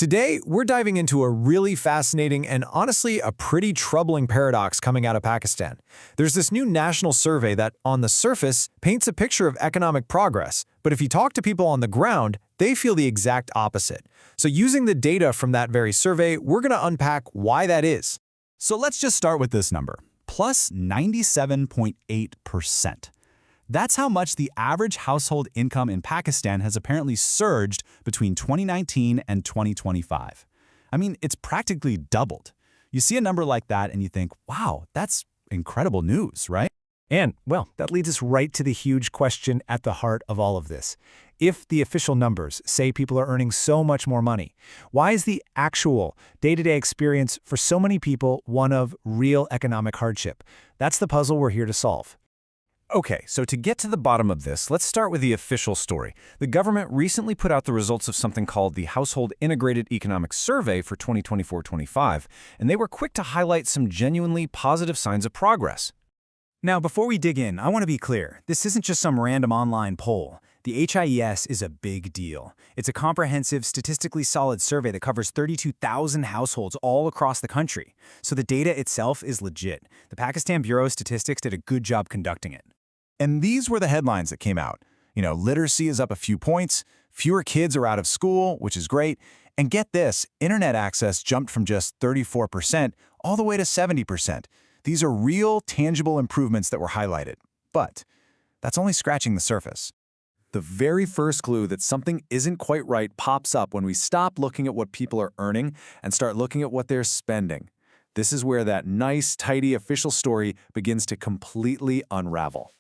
Today, we're diving into a really fascinating and honestly a pretty troubling paradox coming out of Pakistan. There's this new national survey that, on the surface, paints a picture of economic progress, but if you talk to people on the ground, they feel the exact opposite. So using the data from that very survey, we're going to unpack why that is. So let's just start with this number, plus 97.8%. That's how much the average household income in Pakistan has apparently surged between 2019 and 2025. I mean, it's practically doubled. You see a number like that and you think, wow, that's incredible news, right? And, well, that leads us right to the huge question at the heart of all of this. If the official numbers say people are earning so much more money, why is the actual day-to-day experience for so many people one of real economic hardship? That's the puzzle we're here to solve. Okay, so to get to the bottom of this, let's start with the official story. The government recently put out the results of something called the Household Integrated Economic Survey for 2024-25, and they were quick to highlight some genuinely positive signs of progress. Now, before we dig in, I want to be clear. This isn't just some random online poll. The HIES is a big deal. It's a comprehensive, statistically solid survey that covers 32,000 households all across the country. So the data itself is legit. The Pakistan Bureau of Statistics did a good job conducting it. And these were the headlines that came out. Literacy is up a few points, fewer kids are out of school, which is great, and get this, internet access jumped from just 34% all the way to 70%. These are real, tangible improvements that were highlighted. But that's only scratching the surface. The very first clue that something isn't quite right pops up when we stop looking at what people are earning and start looking at what they're spending. This is where that nice, tidy official story begins to completely unravel.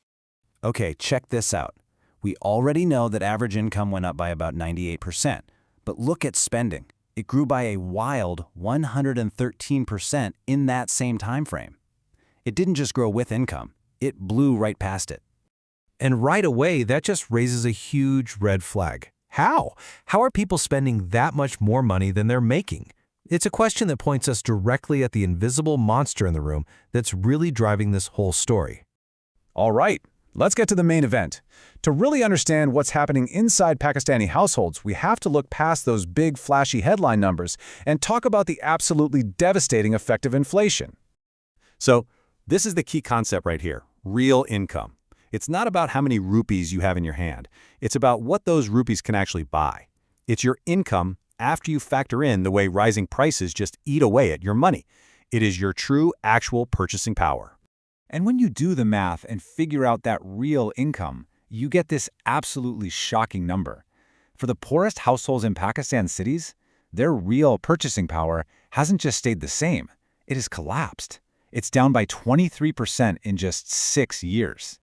Okay, check this out. We already know that average income went up by about 98%, but look at spending. It grew by a wild 113% in that same time frame. It didn't just grow with income, it blew right past it. And right away, that just raises a huge red flag. How? How are people spending that much more money than they're making? It's a question that points us directly at the invisible monster in the room that's really driving this whole story. All right, let's get to the main event. To really understand what's happening inside Pakistani households, we have to look past those big, flashy headline numbers and talk about the absolutely devastating effect of inflation. So, this is the key concept right here, real income. It's not about how many rupees you have in your hand. It's about what those rupees can actually buy. It's your income after you factor in the way rising prices just eat away at your money. It is your true, actual purchasing power. And when you do the math and figure out that real income, you get this absolutely shocking number. For the poorest households in Pakistan cities, their real purchasing power hasn't just stayed the same, it has collapsed. It's down by 23% in just 6 years.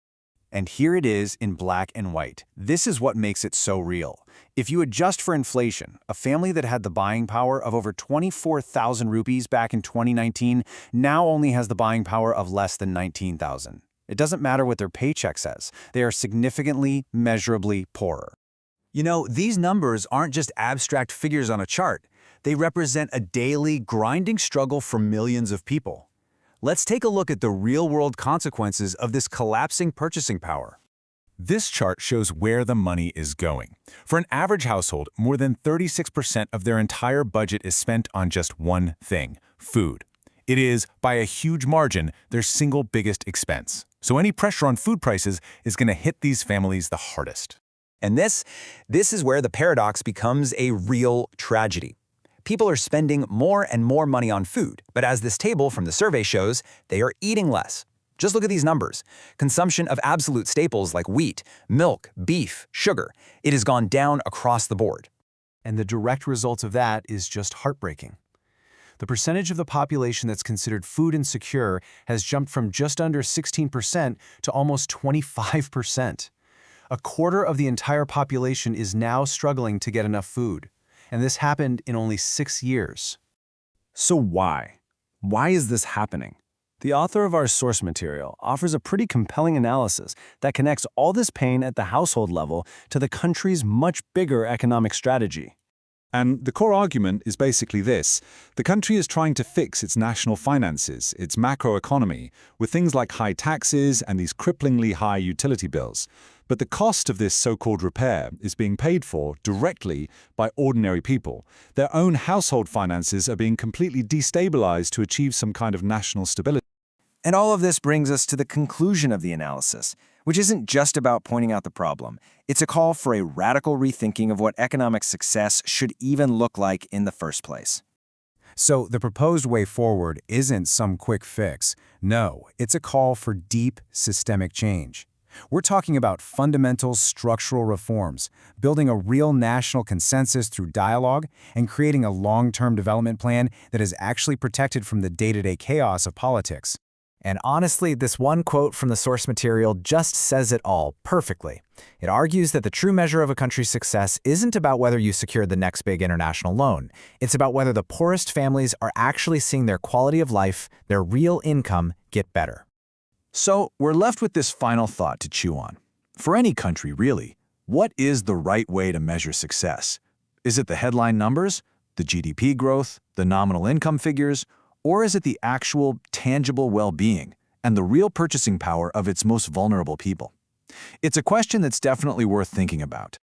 And here it is in black and white. This is what makes it so real. If you adjust for inflation, a family that had the buying power of over 24,000 rupees back in 2019 now only has the buying power of less than 19,000. It doesn't matter what their paycheck says. They are significantly, measurably poorer. These numbers aren't just abstract figures on a chart. They represent a daily, grinding struggle for millions of people. Let's take a look at the real-world consequences of this collapsing purchasing power. This chart shows where the money is going. For an average household, more than 36% of their entire budget is spent on just one thing, food. It is, by a huge margin, their single biggest expense. So any pressure on food prices is going to hit these families the hardest. And this is where the paradox becomes a real tragedy. People are spending more and more money on food, but as this table from the survey shows, they are eating less. Just look at these numbers. Consumption of absolute staples like wheat, milk, beef, sugar, it has gone down across the board. And the direct result of that is just heartbreaking. The percentage of the population that's considered food insecure has jumped from just under 16% to almost 25%. A quarter of the entire population is now struggling to get enough food. And this happened in only 6 years. So why? Why is this happening? The author of our source material offers a pretty compelling analysis that connects all this pain at the household level to the country's much bigger economic strategy. And the core argument is basically this. The country is trying to fix its national finances, its macroeconomy, with things like high taxes and these cripplingly high utility bills. But the cost of this so-called repair is being paid for directly by ordinary people. Their own household finances are being completely destabilized to achieve some kind of national stability. And all of this brings us to the conclusion of the analysis, which isn't just about pointing out the problem. It's a call for a radical rethinking of what economic success should even look like in the first place. So the proposed way forward isn't some quick fix. No, it's a call for deep systemic change. We're talking about fundamental structural reforms, building a real national consensus through dialogue, and creating a long-term development plan that is actually protected from the day-to-day chaos of politics. And honestly, this one quote from the source material just says it all perfectly. It argues that the true measure of a country's success isn't about whether you secured the next big international loan. It's about whether the poorest families are actually seeing their quality of life, their real income, get better. So we're left with this final thought to chew on. For any country, really, what is the right way to measure success? Is it the headline numbers, the GDP growth, the nominal income figures, or is it the actual, tangible well-being and the real purchasing power of its most vulnerable people? It's a question that's definitely worth thinking about.